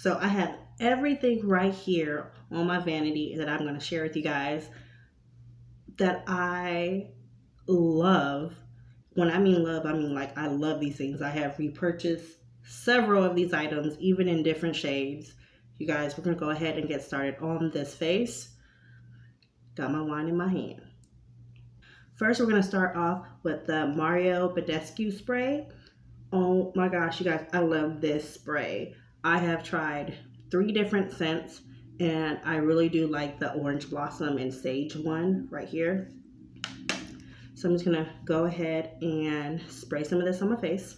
So I have everything right here on my vanity that I'm going to share with you guys that I love. When I mean love, I mean like I love these things. I have repurchased several of these items, even in different shades. You guys, we're going to go ahead and get started on this face. Got my wine in my hand. First, we're going to start off with the Mario Badescu spray. Oh my gosh, you guys, I love this spray. I have tried 3 different scents, and I really do like the Orange Blossom and Sage one right here. So I'm just going to go ahead and spray some of this on my face.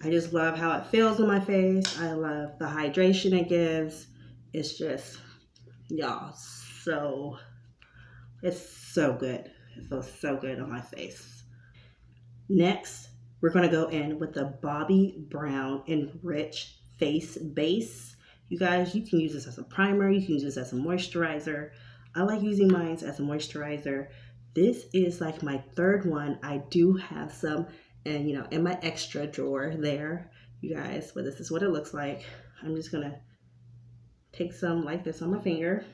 I just love how it feels on my face. I love the hydration it gives. It's just, y'all, it's so good. It feels so good on my face. Next, we're going to go in with the Bobbi Brown Enriched Face Base. You guys, you can use this as a primer. You can use this as a moisturizer. I like using mine as a moisturizer. This is like my 3rd one. I do have some and in my extra drawer there, you guys, but this is what it looks like. I'm just going to take some like this on my finger.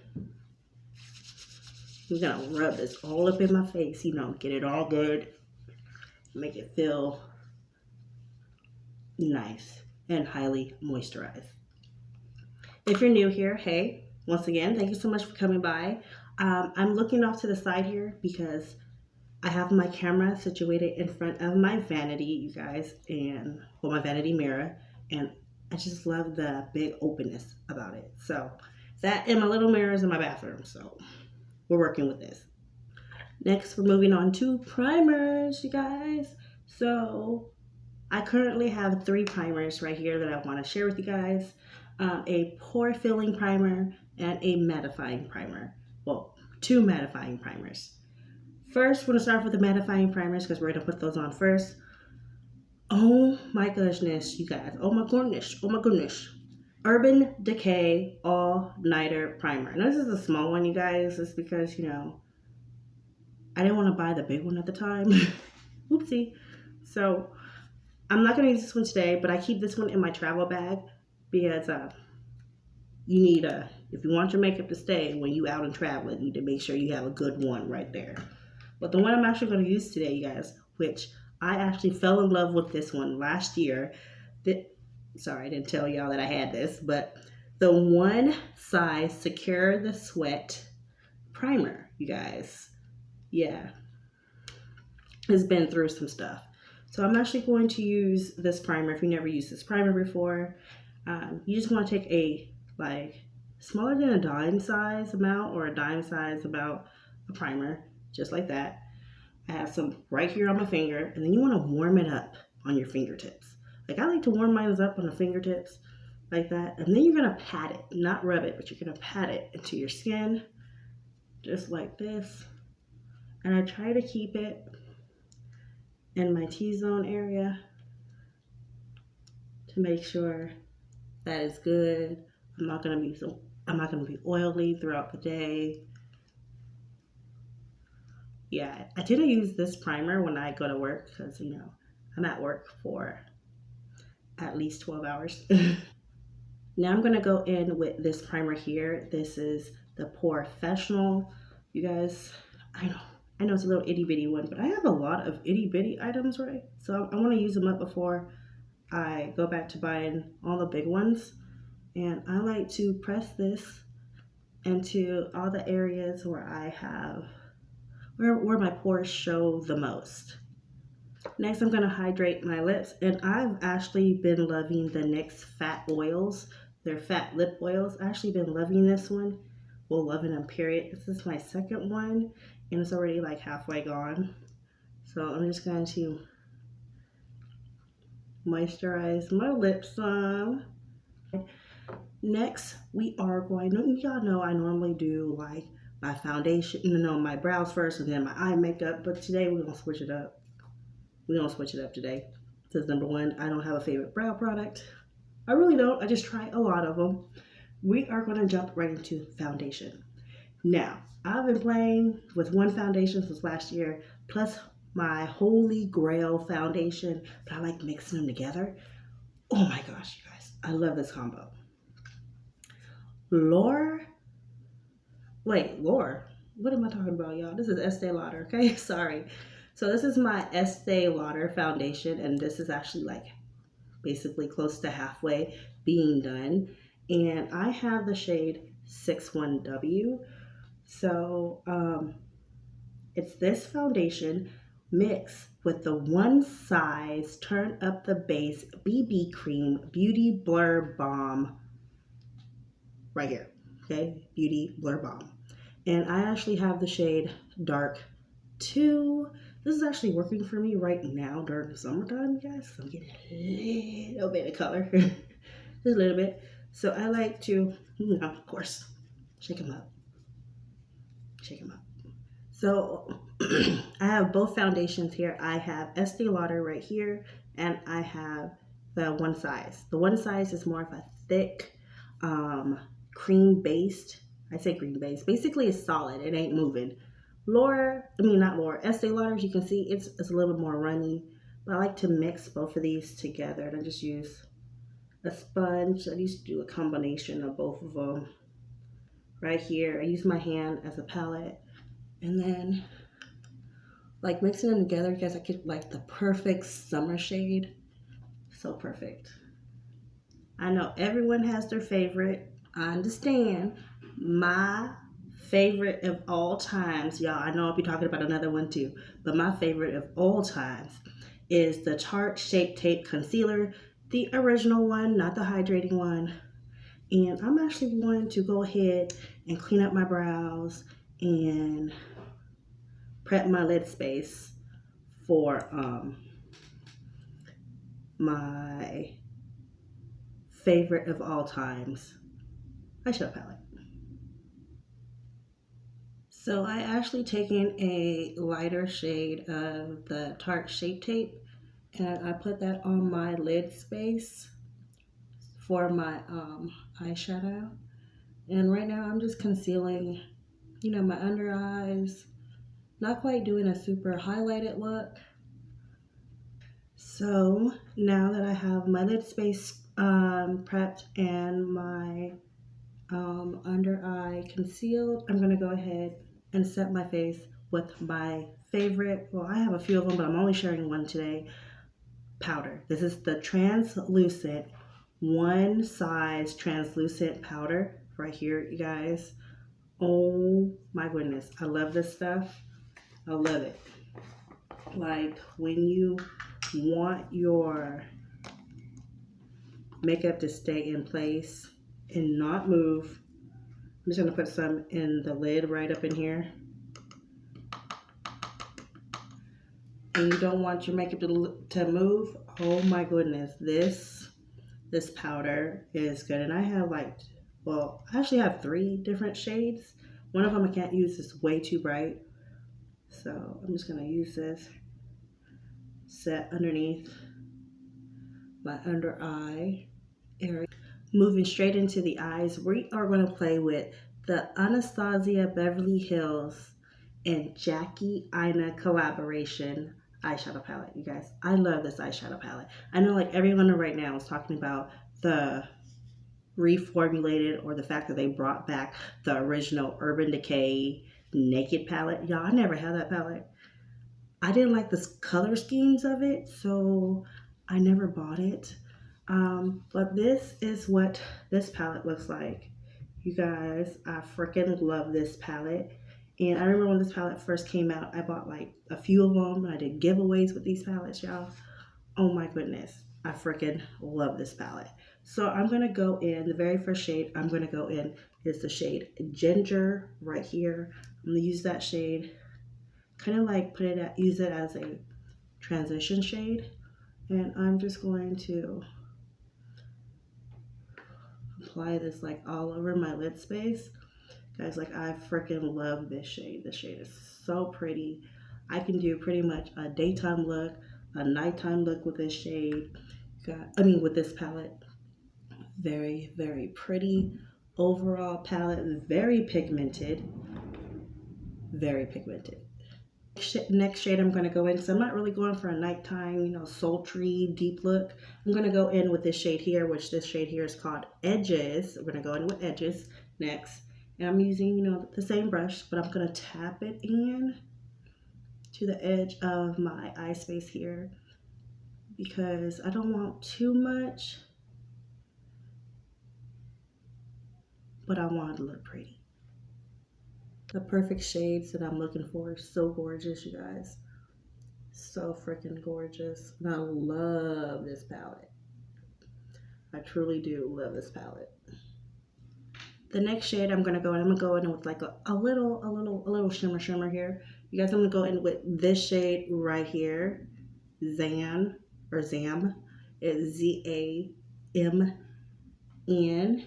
I'm going to rub this all up in my face, get it all good. Make it feel nice and highly moisturized. If you're new here, hey, once again, thank you so much for coming by. I'm looking off to the side here because I have my camera situated in front of my vanity, you guys, and my vanity mirror, and I just love the big openness about it. So that and my little mirrors in my bathroom, so we're working with this. Next, we're moving on to primers, you guys. So I currently have 3 primers right here that I want to share with you guys. A pore filling primer and a mattifying primer. Well, 2 mattifying primers. First, we're going to start with the mattifying primers because we're going to put those on first. Oh my goodness, you guys. Oh my goodness. Oh my goodness. Urban Decay All Nighter Primer. Now, this is a small one, you guys. It's because, I didn't want to buy the big one at the time. Oopsie. So, I'm not going to use this one today, but I keep this one in my travel bag because you need if you want your makeup to stay when you out and traveling, you need to make sure you have a good one right there. But the one I'm actually going to use today, you guys, which I actually fell in love with this one last year. Sorry, I didn't tell y'all that I had this, but the One Size Secure the Sweat Primer, you guys. Yeah, has been through some stuff. So I'm actually going to use this primer. If you never used this primer before, you just want to take a smaller than a dime size amount or a dime size amount of primer, just like that. I have some right here on my finger, and then you want to warm it up on your fingertips. Like I like to warm mine up on the fingertips like that, and then you're going to pat it, not rub it, but you're going to pat it into your skin just like this. And I try to keep it in my T-zone area to make sure that is good. I'm not gonna be oily throughout the day. Yeah, I tend to use this primer when I go to work because I'm at work for at least 12 hours. Now I'm gonna go in with this primer here. This is the Porefessional. You guys, I know it's a little itty bitty one, but I have a lot of itty bitty items, right? So I want to use them up before I go back to buying all the big ones. And I like to press this into all the areas where I have, where my pores show the most. Next, I'm going to hydrate my lips. And I've actually been loving the NYX Fat Oils. They're Fat Lip Oils. I've actually been loving this one. Well, loving them, period. This is my 2nd one. And it's already like halfway gone. So I'm just going to moisturize my lips some. Next, we are going to, y'all know I normally do like my foundation, my brows first and then my eye makeup. But today we're going to switch it up. We're going to switch it up today. Because number 1, I don't have a favorite brow product. I really don't. I just try a lot of them. We are going to jump right into foundation. Now, I've been playing with one foundation since last year, plus my Holy Grail foundation, but I like mixing them together. Oh my gosh, you guys. I love this combo. Lore. Wait, Lore. What am I talking about, y'all? This is Estee Lauder, okay? Sorry. So this is my Estee Lauder foundation, and this is actually like basically close to halfway being done. And I have the shade 61W. So it's this foundation mixed with the one size turn up the base BB cream beauty blur balm right here. Okay, beauty blur balm. And I actually have the shade dark 2. This is actually working for me right now during the summertime, guys. So I'm getting a little bit of color, just a little bit. So I like to, of course, shake them up, shake them up. So I have both foundations here. I have Estee Lauder right here, and I have the one size. The one size is more of a thick, cream based. I say cream based. Basically, it's solid. It ain't moving. Not Laura, Estee Lauder, as you can see, it's a little bit more runny. But I like to mix both of these together, and I just use a sponge. I used to do a combination of both of them right here. I use my hand as a palette, and then like mixing them together, guys, I get like the perfect summer shade. So perfect. I know everyone has their favorite. I understand. My favorite of all times, y'all, I know I'll be talking about another one too, but my favorite of all times is the Tarte Shape Tape Concealer, the original one, not the hydrating one. And I'm actually going to go ahead and clean up my brows and prep my lid space for my favorite of all times eyeshadow palette. So I actually taken a lighter shade of the Tarte Shape Tape, and I put that on my lid space for my eyeshadow. And right now I'm just concealing, my under eyes. Not quite doing a super highlighted look. So now that I have my lid space prepped and my under eye concealed, I'm gonna go ahead and set my face with my favorite, well, I have a few of them, but I'm only sharing one today, powder. This is the translucent, one size translucent powder right here, you guys. Oh my goodness, I love this stuff. I love it. Like when you want your makeup to stay in place and not move, I'm just going to put some in the lid right up in here. And you don't want your makeup to move. Oh my goodness, this powder is good. And I have I actually have 3 different shades. One of them I can't use, it's way too bright. So I'm just going to use this set underneath my under eye area. Moving straight into the eyes, we are going to play with the Anastasia Beverly Hills and Jackie Aina collaboration eyeshadow palette. You guys, I love this eyeshadow palette. I know like everyone right now is talking about the reformulated or the fact that they brought back the original Urban Decay Naked palette. Y'all, I never had that palette. I didn't like the color schemes of it, so I never bought it. But this is what this palette looks like. You guys, I freaking love this palette. And I remember when this palette first came out, I bought like a few of them. I did giveaways with these palettes, y'all. Oh my goodness, I freaking love this palette. So I'm gonna go in, the very first shade I'm gonna go in is the shade Ginger right here. I'm gonna use that shade, kind of like use it as a transition shade. And I'm just going to apply this like all over my lid space. Guys, like I freaking love this shade. This shade is so pretty. I can do pretty much a daytime look, a nighttime look with this shade. With this palette. Very, very pretty overall palette. Very pigmented. Very pigmented. Next shade I'm going to go in, so I'm not really going for a nighttime, you know, sultry, deep look. I'm going to go in with this shade here, which this shade here is called Edges. We're going to go in with Edges next. And I'm using, you know, the same brush, but I'm going to tap it in to the edge of my eye space here because I don't want too much, but I want it to look pretty. The perfect shades that I'm looking for. So gorgeous, you guys. So freaking gorgeous. And I love this palette. I truly do love this palette. The next shade I'm gonna go in with like a little shimmer here. You guys, I'm gonna go in with this shade right here, Zam. It's Z-A-M-N. I'm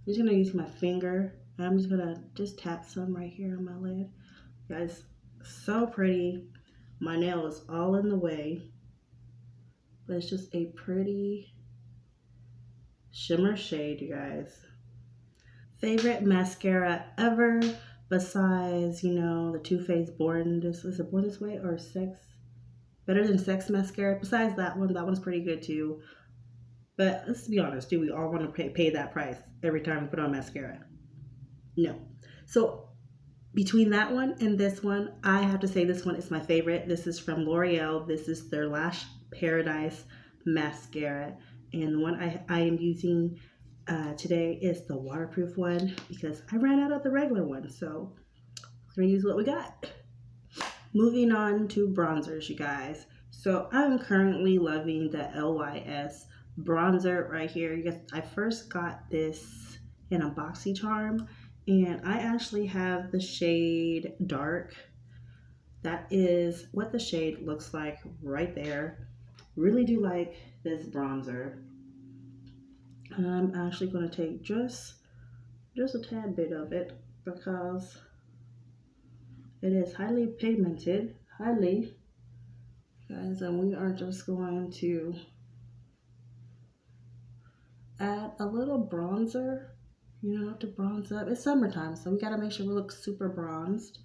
just gonna use my finger. I'm just gonna tap some right here on my lid. You guys, so pretty. My nail is all in the way, but it's just a pretty shimmer shade, you guys. Favorite mascara ever besides, you know, the Too Faced Born This Way or Better Than Sex mascara. Besides that one's pretty good too. But let's be honest, do we all want to pay that price every time we put on mascara? No. So between that one and this one, I have to say this one is my favorite. This is from L'Oreal. This is their Lash Paradise mascara. And the one I am using today is the waterproof one because I ran out of the regular one. So we're going to use what we got. Moving on to bronzers, you guys. So I'm currently loving the L.Y.S bronzer right here. You guys, I first got this in a BoxyCharm, and I actually have the shade Dark. That is what the shade looks like right there. Really do like this bronzer. I'm actually going to take just a tad bit of it because it is highly pigmented, guys, and we are just going to add a little bronzer, you know, to bronze up. It's summertime, so we got to make sure we look super bronzed.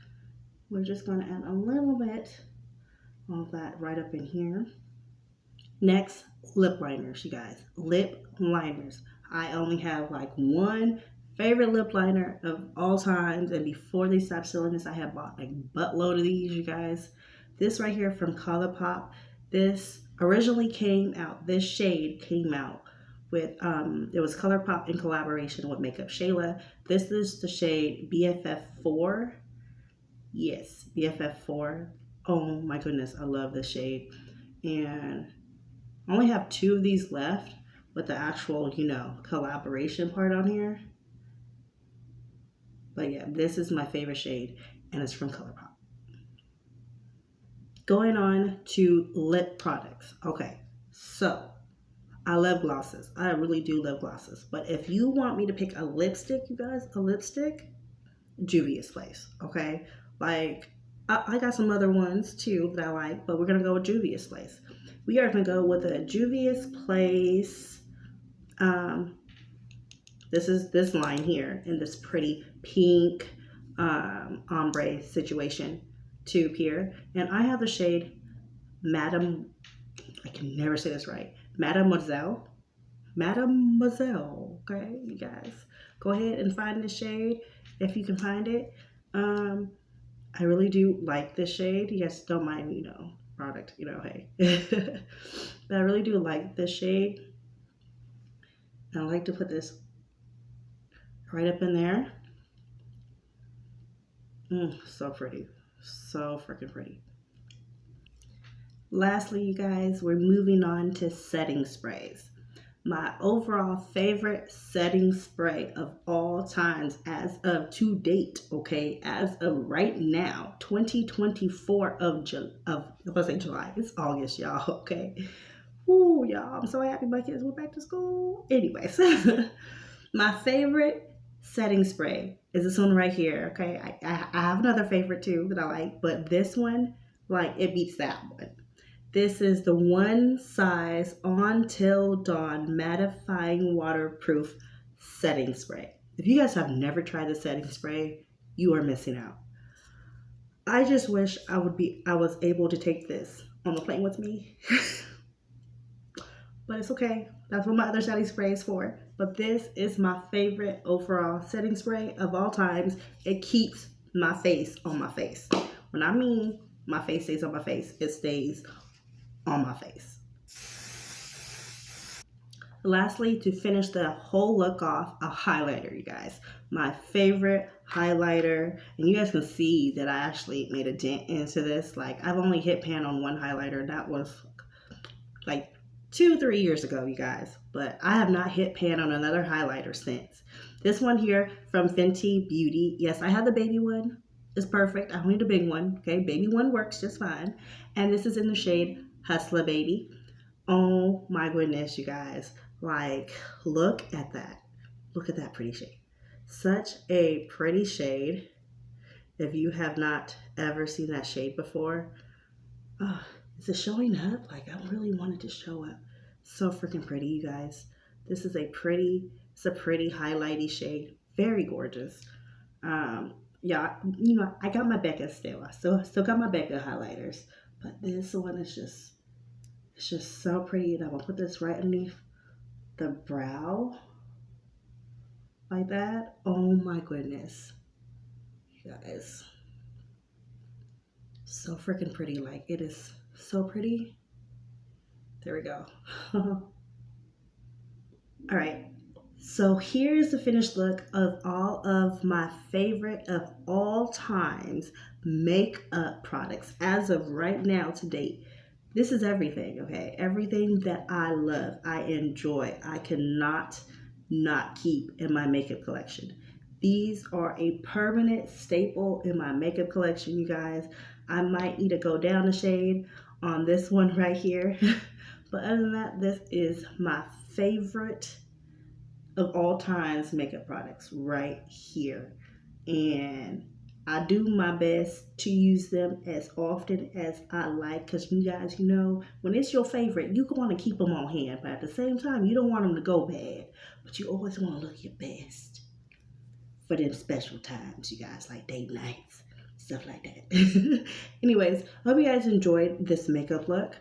We're just going to add a little bit of that right up in here. Next, lip liners, you guys. Lip liners. I only have like one favorite lip liner of all times, and before they stopped selling this, I have bought like a buttload of these, you guys. This right here from Killawatt. This originally came out, this shade came out with, it was ColourPop in collaboration with Makeup Shayla. This is the shade BFF4. Yes, BFF4. Oh my goodness, I love this shade. And I only have 2 of these left with the actual, you know, collaboration part on here. But yeah, this is my favorite shade, and it's from ColourPop. Going on to lip products. Okay, so I love glosses. I really do love glosses. But if you want me to pick a lipstick, you guys, Juvia's Place, okay? Like, I got some other ones too that I like, but we're going to go with Juvia's Place. We are going to go with a Juvia's Place. This is this line here in this pretty pink ombre situation tube here. And I have the shade I can never say this right. Mademoiselle, okay, you guys. Go ahead and find this shade if you can find it. I really do like this shade. You guys don't mind, you know, product, you know, hey. But I really do like this shade. And I like to put this right up in there. So pretty. So freaking pretty. Lastly, you guys, we're moving on to setting sprays. My overall favorite setting spray of all times as of to date, okay, as of right now, 2024 July. It's August, y'all, okay. Ooh, y'all, I'm so happy my kids went back to school. Anyways, my favorite setting spray is this one right here, okay. I have another favorite too that I like, but this one, like, it beats that one. This is the One Size On Till Dawn Mattifying Waterproof Setting Spray. If you guys have never tried the setting spray, you are missing out. I just wish I was able to take this on the plane with me. But it's okay. That's what my other setting spray is for. But this is my favorite overall setting spray of all times. It keeps my face on my face. When I mean my face stays on my face, it stays on my face. Lastly, to finish the whole look off, a highlighter, you guys. My favorite highlighter. And you guys can see that I actually made a dent into this. Like, I've only hit pan on one highlighter. That was like 2-3 years ago, you guys. But I have not hit pan on another highlighter since. This one here from Fenty Beauty. Yes, I have the baby one. It's perfect. I don't need a big one. Okay, baby one works just fine. And this is in the shade Hustla Baby. Oh my goodness, you guys. Like, look at that. Look at that pretty shade. Such a pretty shade. If you have not ever seen that shade before, is it showing up? Like, I really wanted to show up. So freaking pretty, you guys. This is it's a pretty highlighty shade. Very gorgeous. Yeah, you know, I got my Becca still. I still got my Becca highlighters. But this one is just, it's just so pretty. And I'm gonna put this right underneath the brow. Like that. Oh my goodness. You guys. So freaking pretty. Like, it is so pretty. There we go. All right. So here's the finished look of all of my favorite of all times makeup products as of right now to date. This is everything, okay? Everything that I love, I enjoy, I cannot not keep in my makeup collection. These are a permanent staple in my makeup collection, you guys. I might need to go down a shade on this one right here. But other than that, this is my favorite of all times makeup products right here. And I do my best to use them as often as I like, because you guys, you know, when it's your favorite, you want to keep them on hand, but at the same time, you don't want them to go bad, but you always want to look your best for them special times, you guys, like date nights, stuff like that. Anyways, I hope you guys enjoyed this makeup look.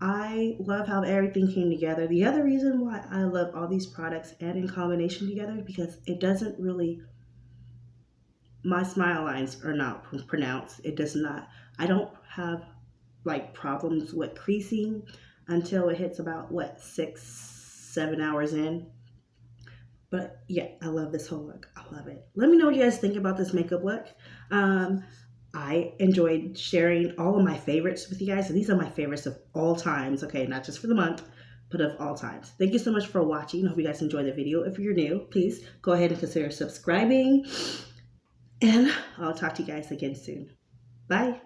I love how everything came together. The other reason why I love all these products and in combination together, because it doesn't really, my smile lines are not pronounced. It does not, I don't have like problems with creasing until it hits about what, 6-7 hours in. But yeah, I love this whole look. I love it. Let me know what you guys think about this makeup look. I enjoyed sharing all of my favorites with you guys. And these are my favorites of all times. Okay, not just for the month, but of all times. Thank you so much for watching. I hope you guys enjoyed the video. If you're new, please go ahead and consider subscribing. And I'll talk to you guys again soon. Bye.